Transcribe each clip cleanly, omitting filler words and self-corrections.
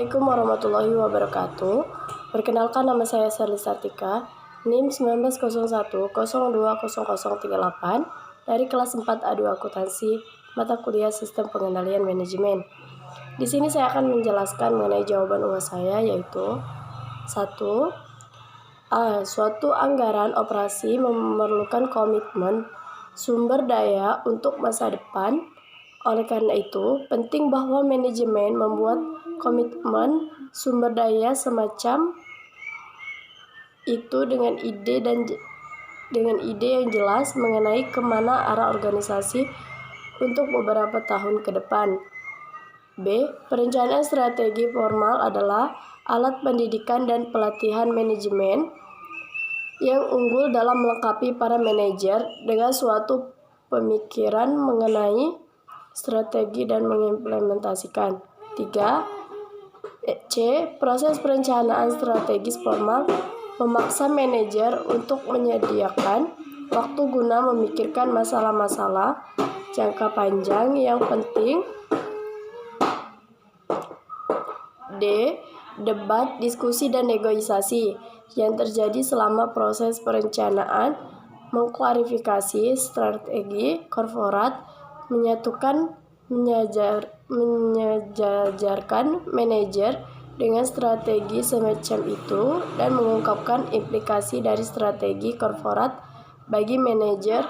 Assalamualaikum warahmatullahi wabarakatuh. Perkenalkan, nama saya Sherly Sartika, NIM 1901020038 dari kelas 4A2 Akuntansi, mata kuliah Sistem Pengendalian Manajemen. Di sini saya akan menjelaskan mengenai jawaban UAS saya, yaitu 1. Suatu anggaran operasi memerlukan komitmen sumber daya untuk masa depan. Oleh karena itu, penting bahwa manajemen membuat komitmen sumber daya semacam itu dengan ide yang jelas mengenai kemana arah organisasi untuk beberapa tahun ke depan. B. Perencanaan strategi formal adalah alat pendidikan dan pelatihan manajemen yang unggul dalam melengkapi para manajer dengan suatu pemikiran mengenai strategi dan mengimplementasikan. 3. Proses perencanaan strategis formal memaksa manajer untuk menyediakan waktu guna memikirkan masalah-masalah jangka panjang yang penting. D. Debat, diskusi, dan negosiasi yang terjadi selama proses perencanaan mengklarifikasi strategi korporat, menyejajarkan manajer dengan strategi semacam itu, dan mengungkapkan implikasi dari strategi korporat bagi manajer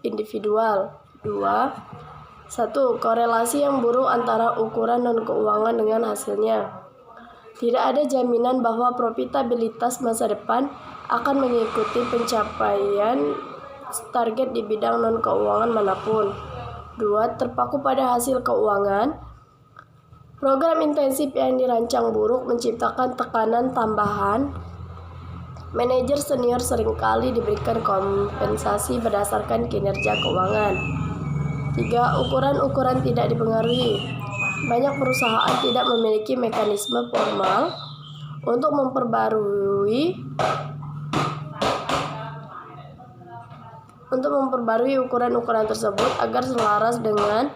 individual. 1. Korelasi yang buruk antara ukuran non-keuangan dengan hasilnya. Tidak ada jaminan bahwa profitabilitas masa depan akan mengikuti pencapaian target di bidang non-keuangan manapun. 2. Terpaku pada hasil keuangan. Program intensif yang dirancang buruk menciptakan tekanan tambahan. Manajer senior seringkali diberikan kompensasi berdasarkan kinerja keuangan. 3. Ukuran-ukuran tidak dipengaruhi. Banyak perusahaan tidak memiliki mekanisme formal untuk memperbarui ukuran-ukuran tersebut agar selaras dengan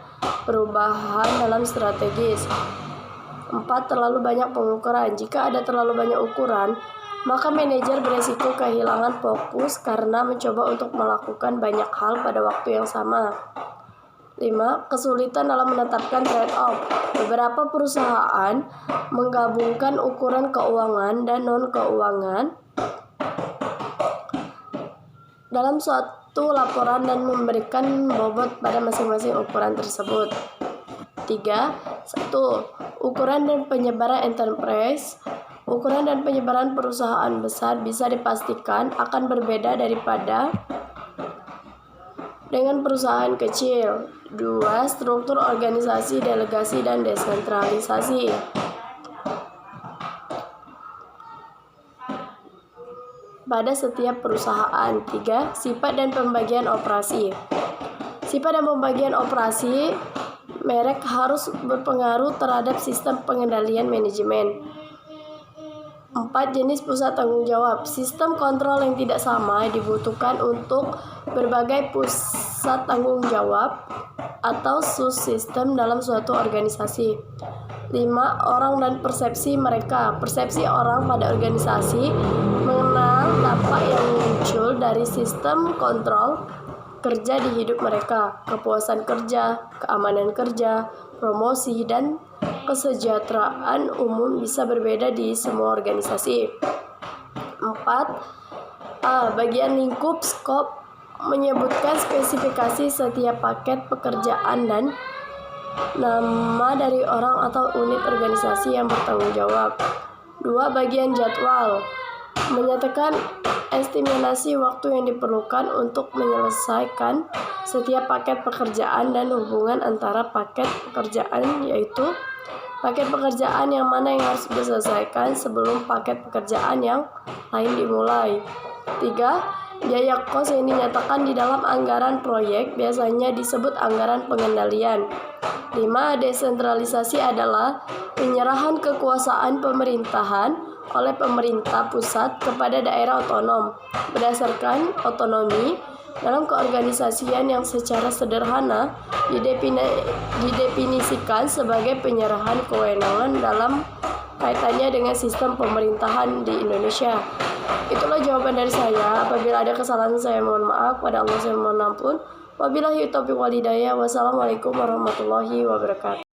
perubahan dalam strategis. 4. Terlalu banyak pengukuran. Jika ada terlalu banyak ukuran, maka manajer beresiko kehilangan fokus karena mencoba untuk melakukan banyak hal pada waktu yang sama. 5. Kesulitan dalam menetapkan trade-off. Beberapa perusahaan menggabungkan ukuran keuangan dan non-keuangan dalam suatu laporan dan memberikan bobot pada masing-masing ukuran tersebut. 3. 1. Ukuran dan penyebaran enterprise. Ukuran dan penyebaran perusahaan besar bisa dipastikan akan berbeda daripada dengan perusahaan kecil. 2. Struktur organisasi, delegasi, dan desentralisasi. Pada setiap perusahaan. 3. Sifat dan pembagian operasi. Sifat dan pembagian operasi merek harus berpengaruh terhadap sistem pengendalian manajemen. 4. Jenis pusat tanggung jawab. Sistem kontrol yang tidak sama dibutuhkan untuk berbagai pusat tanggung jawab atau subsistem dalam suatu organisasi. 5. Orang dan persepsi mereka. Persepsi orang pada organisasi mengenal dampak yang muncul dari sistem kontrol kerja di hidup mereka, kepuasan kerja, keamanan kerja, promosi, dan kesejahteraan umum bisa berbeda di semua organisasi. 4. Bagian lingkup skop menyebutkan spesifikasi setiap paket pekerjaan dan nama dari orang atau unit organisasi yang bertanggung jawab. 2. Bagian jadwal menyatakan estimasi waktu yang diperlukan untuk menyelesaikan setiap paket pekerjaan dan hubungan antara paket pekerjaan, yaitu paket pekerjaan yang mana yang harus diselesaikan sebelum paket pekerjaan yang lain dimulai. 3. Biaya kos yang dinyatakan di dalam anggaran proyek biasanya disebut anggaran pengendalian. 5. Desentralisasi adalah penyerahan kekuasaan pemerintahan oleh pemerintah pusat kepada daerah otonom berdasarkan otonomi dalam keorganisasian yang secara sederhana didefinisikan sebagai penyerahan kewenangan dalam kaitannya dengan sistem pemerintahan di Indonesia. Itulah jawaban dari saya. Apabila ada kesalahan saya mohon maaf, pada Allah saya mohon ampun. Wabillahi taufiq wal hidayah. Wassalamualaikum warahmatullahi wabarakatuh.